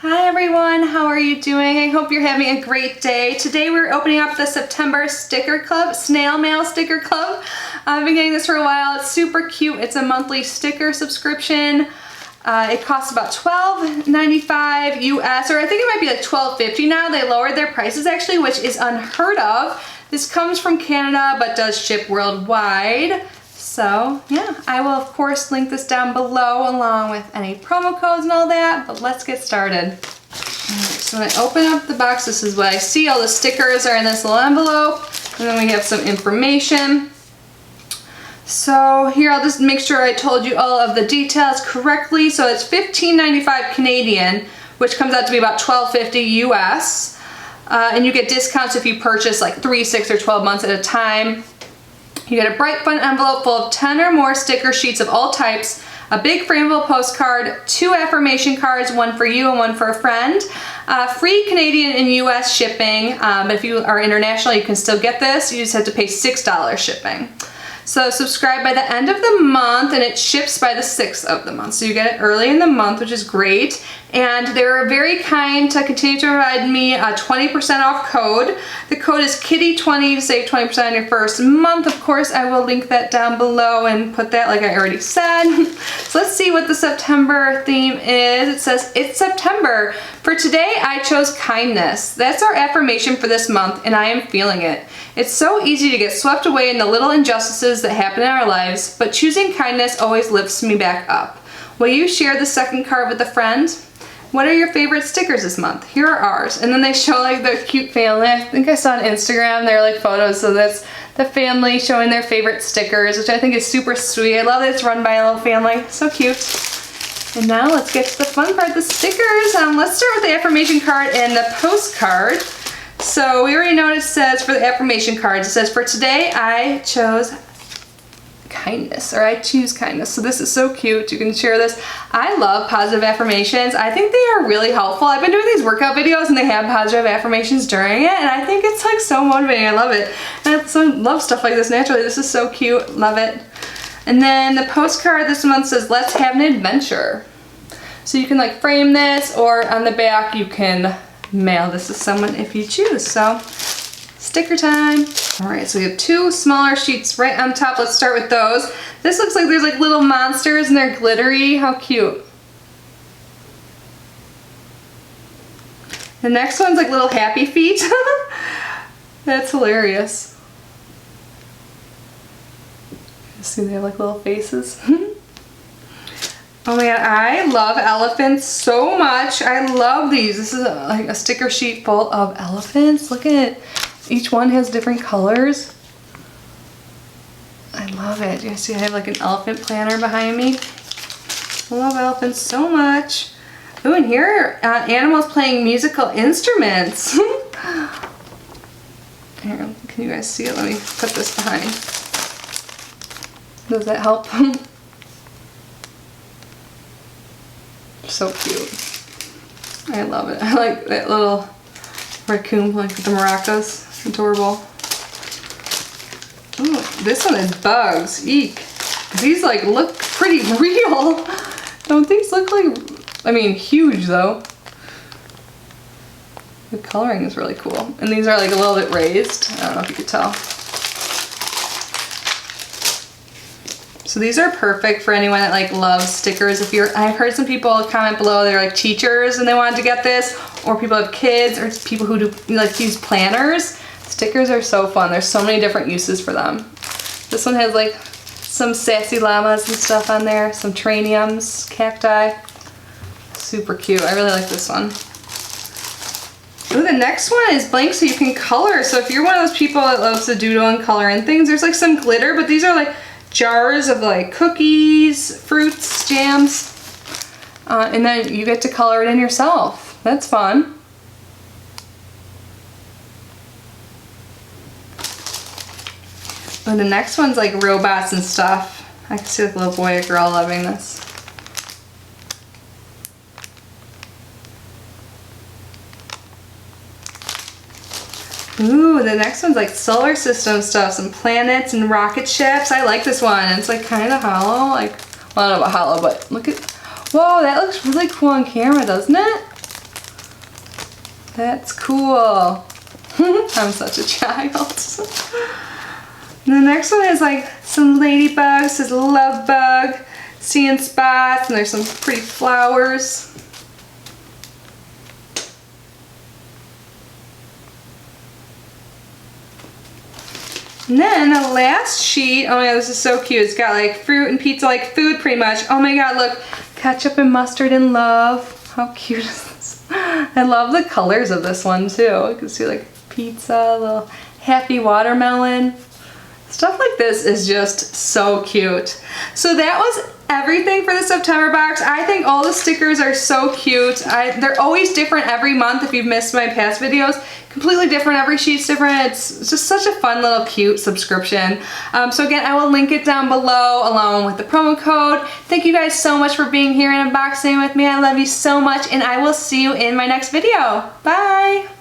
Hi everyone, how are you doing? I hope you're having a great day. Today we're opening up the September sticker club, Snail Mail sticker club. I've been getting this for a while. It's super cute. It's a monthly sticker subscription. It costs about $12.95 US, or I think it might be like $12.50 now. They lowered their prices actually, which is unheard of. This comes from Canada but does ship worldwide. So yeah, I will of course link this down below along with any promo codes and all that, but let's get started. Alright, so when I open up the box, this is what I see. All the stickers are in this little envelope, and then we have some information. So here, I'll just make sure I told you all of the details correctly. So it's $15.95 Canadian, which comes out to be about $12.50 US. And you get discounts if you purchase like 3, 6, or 12 months at a time. You get a bright fun envelope full of 10 or more sticker sheets of all types, a big frameable postcard, 2 affirmation cards, one for you and one for a friend, free Canadian and US shipping, but if you are international you can still get this. You just have to pay $6 shipping. So subscribe by the end of the month and it ships by the 6th of the month. So you get it early in the month, which is great. And they were very kind to continue to provide me a 20% off code. The code is Kitty20 to save 20% on your first month. Of course, I will link that down below and put that like I already said. So let's see what the September theme is. It says, it's September. For today, I chose kindness. That's our affirmation for this month, and I am feeling it. It's so easy to get swept away in the little injustices that happen in our lives, but choosing kindness always lifts me back up. Will you share the second card with a friend? What are your favorite stickers this month? Here are ours. And then they show like the cute family. I think I saw on Instagram, they're like photos, so that's the family showing their favorite stickers, which I think is super sweet. I love that it's run by a little family. So cute. And now let's get to the fun part, the stickers. Let's start with the affirmation card and the postcard. So we already know what it says for the affirmation cards. It says, for today I chose kindness, or I choose kindness. So this is so cute. You can share this. I love positive affirmations. I think they are really helpful. I've been doing these workout videos and they have positive affirmations during it, and I think it's like so motivating. I love it. And I love stuff like this naturally. This is so cute. Love it. And then the postcard this month says, let's have an adventure. So you can like frame this, or on the back you can mail this to someone if you choose. So sticker time. All right, so we have 2 smaller sheets right on top. Let's start with those. This looks like there's like little monsters and they're glittery. How cute. The next one's like little happy feet. That's hilarious. See, they have like little faces. Oh man, I love elephants so much. I love these. This is like a sticker sheet full of elephants. Look at it. Each one has different colors. I love it. You see I have like an elephant planner behind me. I love elephants so much. Oh, and here are animals playing musical instruments. Here, can you guys see it? Let me put this behind. Does that help? So cute. I love it. I like that little raccoon like with the maracas. Adorable. Oh, this one is bugs. Eek. These like look pretty real. Don't these look like, I mean huge though. The coloring is really cool. And these are like a little bit raised. I don't know if you could tell. So these are perfect for anyone that like loves stickers. I've heard some people comment below, they're like teachers and they wanted to get this, or people have kids, or people who do like use planners. Stickers are so fun. There's so many different uses for them. This one has like some sassy llamas and stuff on there, some traniums, cacti. Super cute. I really like this one. Ooh, the next one is blank so you can color. So if you're one of those people that loves to doodle and color in things, there's like some glitter, but these are like jars of like cookies, fruits, jams, and then you get to color it in yourself. That's fun. And the next one's like robots and stuff. I can see like a little boy or girl loving this. Ooh, the next one's like solar system stuff, some planets and rocket ships. I like this one. It's like kind of hollow, like, well, I don't know about hollow, but look at, whoa, that looks really cool on camera, doesn't it? That's cool. I'm such a child. And the next one is like some ladybugs. It says love bug, seeing spots, and there's some pretty flowers. And then the last sheet, oh my god, this is so cute. It's got like fruit and pizza, like food pretty much. Oh my god, look, ketchup and mustard in love. How cute is this? I love the colors of this one too. You can see like pizza, a little happy watermelon. Stuff like this is just so cute. So that was everything for the September box. I think all the stickers are so cute. They're always different every month if you've missed my past videos. Completely different, every sheet's different. It's just such a fun little cute subscription. So again, I will link it down below along with the promo code. Thank you guys so much for being here and unboxing with me. I love you so much, and I will see you in my next video. Bye!